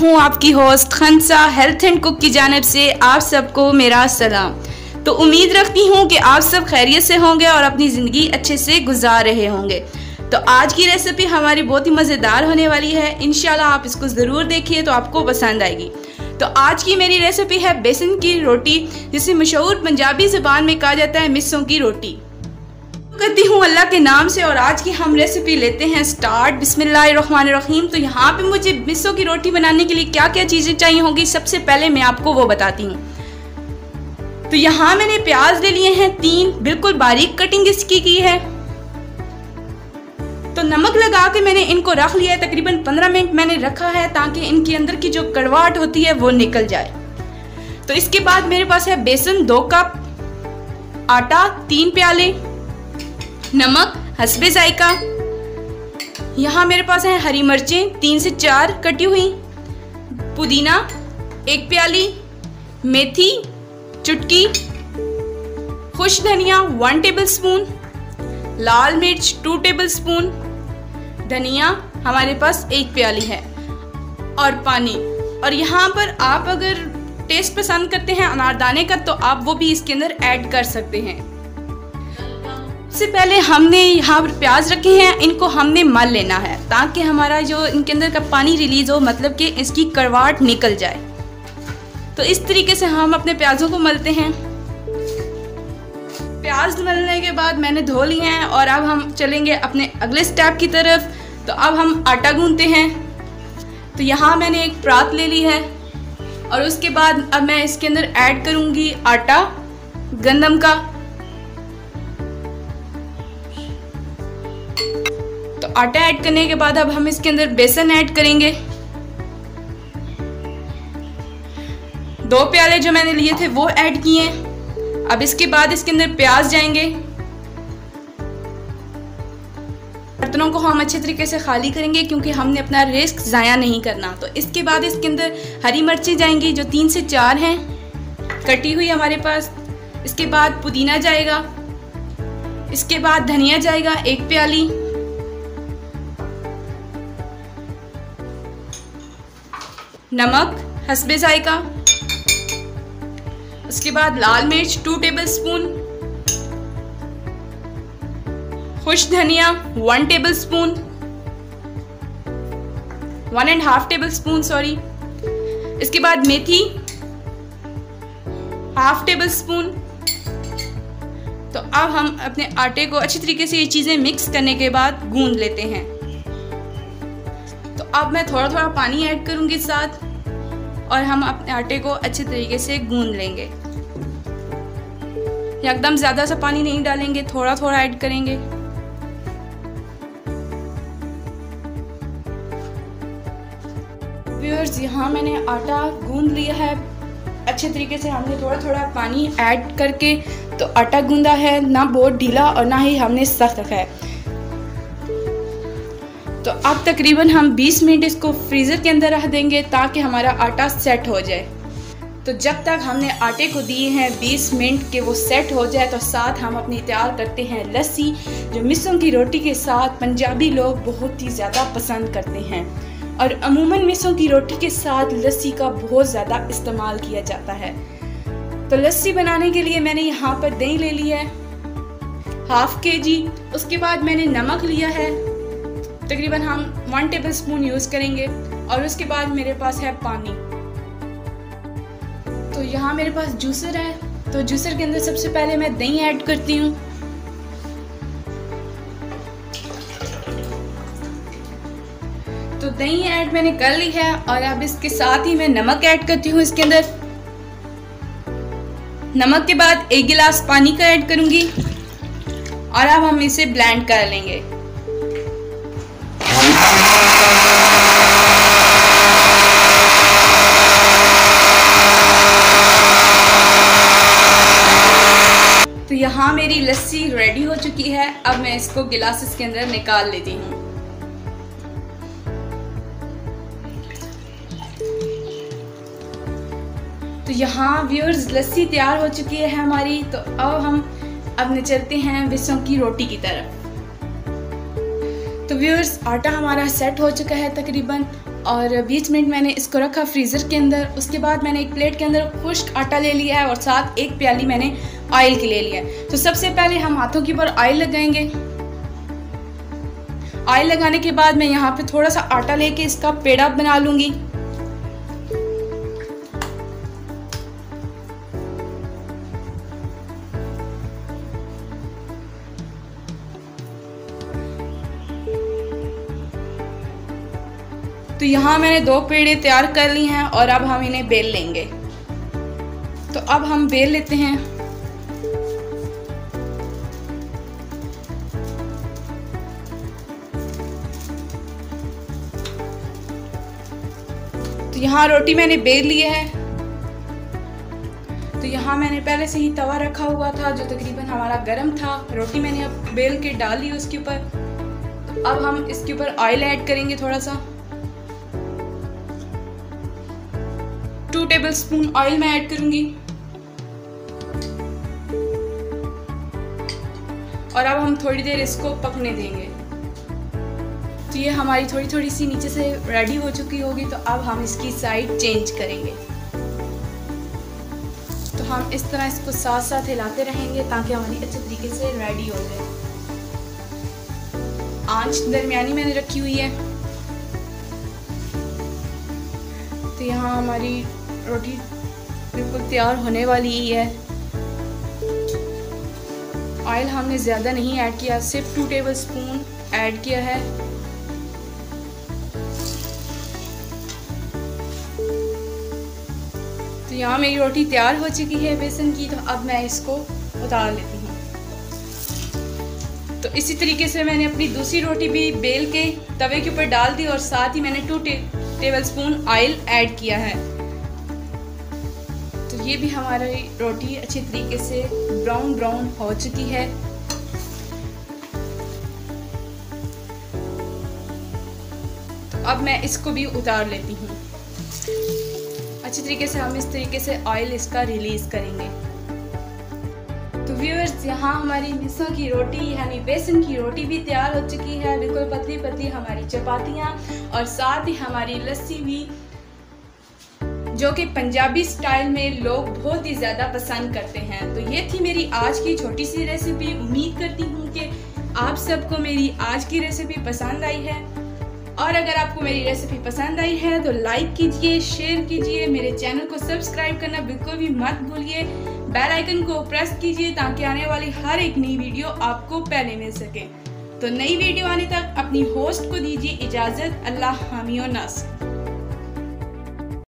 हूँ आपकी host Khansa health and cook की जानिब से आप सबको मेरा सलाम। तो उम्मीद रखती हूँ कि आप सब खैरियत से होंगे और अपनी ज़िंदगी अच्छे से गुजार रहे होंगे। तो आज की रेसिपी हमारी बहुत ही मज़ेदार होने वाली है। इंशाल्लाह आप इसको ज़रूर देखिए तो आपको पसंद आएगी। तो आज की मेरी रेसिपी है बेसन की रोटी, जिसे मशहूर पंजाबी ज़बान में कहा जाता है मिस्सों की रोटी। करती हूँ अल्लाह के नाम से और आज की हम रेसिपी लेते हैं स्टार्ट। बिस्मिल्लाहिर्रहमानिर्रहीम। तो यहाँ पे मुझे मिस्सों की रोटी बनाने के लिए क्या क्या चीज़ें चाहिए होंगी, सबसे पहले मैं आपको वो बताती हूँ। तो यहाँ मैंने प्याज ले लिए हैं 3, बिल्कुल बारीक कटिंग इसकी की है। तो नमक लगा के मैंने इनको रख लिया है, तकरीबन 15 मिनट मैंने रखा है ताकि इनके अंदर की जो कड़वाहट होती है वो निकल जाए। तो इसके बाद मेरे पास है बेसन 2 कप, आटा 3 प्याले, नमक हस्बे जायका। यहाँ मेरे पास है हरी मिर्चें 3 से 4 कटी हुई, पुदीना 1 प्याली, मेथी चुटकी, खुश धनिया 1 टेबलस्पून, लाल मिर्च 2 टेबलस्पून, धनिया हमारे पास 1 प्याली है और पानी। और यहाँ पर आप अगर टेस्ट पसंद करते हैं अनारदाने का तो आप वो भी इसके अंदर ऐड कर सकते हैं। सबसे पहले हमने यहाँ पर प्याज रखे हैं, इनको हमने मल लेना है ताकि हमारा जो इनके अंदर का पानी रिलीज हो, मतलब कि इसकी कड़वाहट निकल जाए। तो इस तरीके से हम अपने प्याजों को मलते हैं। प्याज मलने के बाद मैंने धो लिए हैं और अब हम चलेंगे अपने अगले स्टेप की तरफ। तो अब हम आटा गूंथते हैं। तो यहाँ मैंने एक परात ले ली है और उसके बाद अब मैं इसके अंदर ऐड करूँगी आटा गंदम का। तो आटा ऐड करने के बाद अब हम इसके अंदर बेसन ऐड करेंगे। 2 प्याले जो मैंने लिए थे वो ऐड किए। अब इसके बाद इसके अंदर प्याज जाएंगे। बर्तनों को हम अच्छे तरीके से खाली करेंगे क्योंकि हमने अपना रिस्क ज़ाया नहीं करना। तो इसके बाद इसके अंदर हरी मिर्चें जाएंगी जो 3 से 4 हैं कटी हुई हमारे पास। इसके बाद पुदीना जाएगा, इसके बाद धनिया जाएगा 1 प्याली, नमक हस्बे जायका, उसके बाद लाल मिर्च 2 टेबलस्पून, खुश धनिया 1 टेबलस्पून, 1.5 टेबलस्पून सॉरी। इसके बाद मेथी 1/2 टेबलस्पून। तो अब हम अपने आटे को अच्छी तरीके से ये चीज़ें मिक्स करने के बाद गूंद लेते हैं। तो अब मैं थोड़ा थोड़ा पानी ऐड करूंगी साथ और हम अपने आटे को अच्छे तरीके से गूंद लेंगे। एकदम ज़्यादा सा पानी नहीं डालेंगे, थोड़ा थोड़ा ऐड करेंगे। व्यूअर्स, यहाँ मैंने आटा गूंद लिया है अच्छे तरीके से। हमने थोड़ा थोड़ा पानी ऐड करके तो आटा गूंदा है, ना बहुत ढीला और ना ही हमने सख्त रखा है। तो अब तकरीबन हम 20 मिनट इसको फ्रीज़र के अंदर रख देंगे ताकि हमारा आटा सेट हो जाए। तो जब तक हमने आटे को दिए हैं 20 मिनट के वो सेट हो जाए, तो साथ हम अपनी तैयार करते हैं लस्सी, जो मिस्सों की रोटी के साथ पंजाबी लोग बहुत ही ज़्यादा पसंद करते हैं। और अमूमन मिस्सों की रोटी के साथ लस्सी का बहुत ज़्यादा इस्तेमाल किया जाता है। तो लस्सी बनाने के लिए मैंने यहाँ पर दही ले ली है 1/2 kg। उसके बाद मैंने नमक लिया है, तकरीबन हम 1 टेबलस्पून यूज़ करेंगे। और उसके बाद मेरे पास है पानी। तो यहाँ मेरे पास जूसर है, तो जूसर के अंदर सबसे पहले मैं दही ऐड करती हूँ। तो दही ऐड मैंने कर ली है और अब इसके साथ ही मैं नमक ऐड करती हूँ इसके अंदर। नमक के बाद 1 गिलास पानी का ऐड करूँगी और अब हम इसे ब्लेंड कर लेंगे। तो यहाँ मेरी लस्सी रेडी हो चुकी है। अब मैं इसको गिलास के अंदर निकाल लेती हूँ। तो यहाँ व्यूअर्स लस्सी तैयार हो चुकी है हमारी। तो अब हम चलते हैं मिस्सों की रोटी की तरफ। तो व्यूअर्स आटा हमारा सेट हो चुका है तकरीबन, और 20 मिनट मैंने इसको रखा फ्रीज़र के अंदर। उसके बाद मैंने एक प्लेट के अंदर खुश्क आटा ले लिया है और साथ एक प्याली मैंने ऑयल की ले लिया है। तो सबसे पहले हम हाथों के ऊपर ऑयल लगाएंगे। ऑयल लगाने के बाद मैं यहाँ पे थोड़ा सा आटा लेके इसका पेड़ा बना लूँगी। तो यहाँ मैंने 2 पेड़े तैयार कर ली हैं और अब हम इन्हें बेल लेंगे। तो अब हम बेल लेते हैं। तो यहाँ रोटी मैंने बेल ली है। तो यहाँ मैंने पहले से ही तवा रखा हुआ था जो तकरीबन हमारा गर्म था। रोटी मैंने अब बेल के डाल ली उसके ऊपर। तो अब हम इसके ऊपर ऑयल ऐड करेंगे थोड़ा सा। 2 टेबलस्पून ऑयल मैं ऐड करूंगी। और अब हम थोड़ी देर इसको पकने देंगे। तो ये हमारी थोड़ी थोड़ी सी नीचे से रेडी हो चुकी होगी। तो अब हम इसकी साइड चेंज करेंगे। तो हम इस तरह इसको साथ साथ हिलाते रहेंगे ताकि हमारी अच्छे तरीके से रेडी हो जाए। आंच दरमियानी मैंने रखी हुई है। तो यहाँ हमारी रोटी बिल्कुल तैयार होने वाली ही है। ऑयल हमने ज़्यादा नहीं ऐड किया, सिर्फ 2 टेबलस्पून ऐड किया है। तो यहाँ मेरी रोटी तैयार हो चुकी है बेसन की। तो अब मैं इसको उतार लेती हूँ। तो इसी तरीके से मैंने अपनी दूसरी रोटी भी बेल के तवे के ऊपर डाल दी और साथ ही मैंने 2 टेबलस्पून ऑयल ऐड किया है। तो ये भी हमारी रोटी अच्छी तरीके से ब्राउन हो चुकी है। तो अब मैं इसको भी उतार लेती हूँ। अच्छी तरीके से हम इस तरीके से ऑयल इसका रिलीज करेंगे। तो व्यूअर्स, यहाँ हमारी मिसों की रोटी यानी बेसन की रोटी भी तैयार हो चुकी है। बिल्कुल पतली पतली हमारी चपातियाँ और साथ ही हमारी लस्सी भी, जो कि पंजाबी स्टाइल में लोग बहुत ही ज़्यादा पसंद करते हैं। तो ये थी मेरी आज की छोटी सी रेसिपी। उम्मीद करती हूँ कि आप सबको मेरी आज की रेसिपी पसंद आई है। और अगर आपको मेरी रेसिपी पसंद आई है तो लाइक कीजिए, शेयर कीजिए, मेरे चैनल को सब्सक्राइब करना बिल्कुल भी मत भूलिए। बेल आइकन को प्रेस कीजिए ताकि आने वाली हर एक नई वीडियो आपको पहले मिल सके। तो नई वीडियो आने तक अपनी होस्ट को दीजिए इजाज़त। अल्लाह हामी और नासिर।